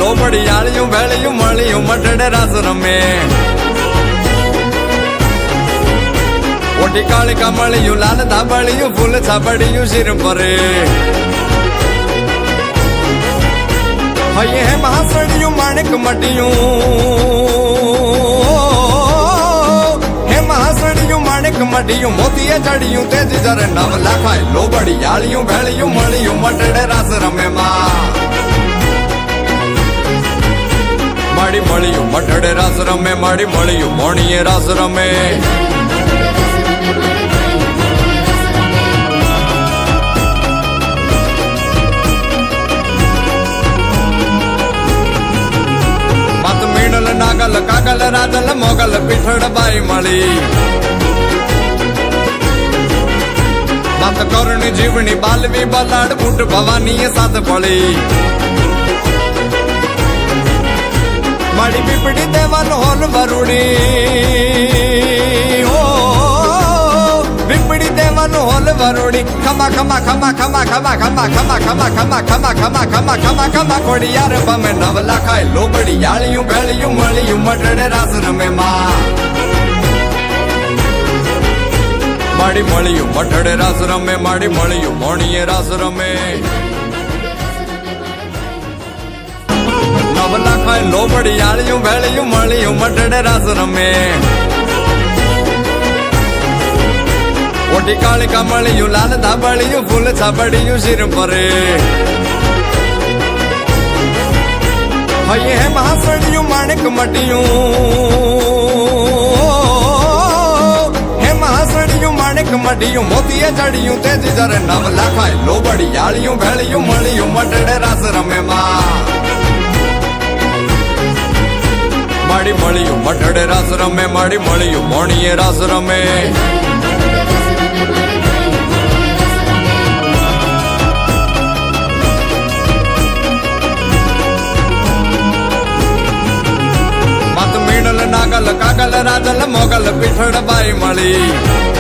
લોબડી આળિયું ભેળિયું મળ્યું મટડે રાસ રમે ઓટી કાળિકા મળ્યું લાલ ધાબળિયું ફૂલ છાબડિયું શિર પરે હૈયે હે મહાસણિયું માણેક મટિયું હે મહાસણિયું માણેક મટિયું મોતીએ ચડિયું તેજ જરે નવ લાખાય લોબડી આળિયું ભેળિયું મળ્યું મટડે રાસ રમે માડી મળ્યું મટડે રાસ રમે માડી મળ્યું મોણીએ રાસ રમે નાગલ કાગલ રાજલ મોગલ પીઠડ બાઈ મળી માત કરણી જીવણી બાલવી બલાડ બુટ ભવાની સાથ પડી માડી પીપડી દેવાન હોલ વરુડી હો પીપડી દેવાન હોલ વરુડી ખમા ખમા ખમા ખમા ખમા ખમા ખમા ખમા ખમા ખમા ખમા ખમા ખમા ખમા ખોડી યાર બમે નવ લાખાય લોબડી આળિયું ભેળિયું મળ્યું મટડે રાસ રમે માડી મળ્યું મટડે રાસ રમે માડી મળ્યું મોણીએ રાસ રમે નવ લાખાય લોબડી આળિયું ભેળિયું મળ્યું મટડે રાસ રમે ઓટી કાળિકા મળ્યું લાલ ધાબળિયું ફૂલ છાબડિયું શિર પરે હૈયે હે મહાસણિયું માણેક મટિયું હે મહાસણિયું માણેક મટિયું મોતીએ ચડિયું તેજ જરે નવ લાખાય લોબડી આળિયું ભેળિયું મળ્યું મટડે રાસ રમે માડી મળ્યું મટડે રાસ રમે માડી મળ્યું મોણીએ રાસ રમે નાગલ કાગલ રાજલ મોગલ પીઠડ બાઈ મળી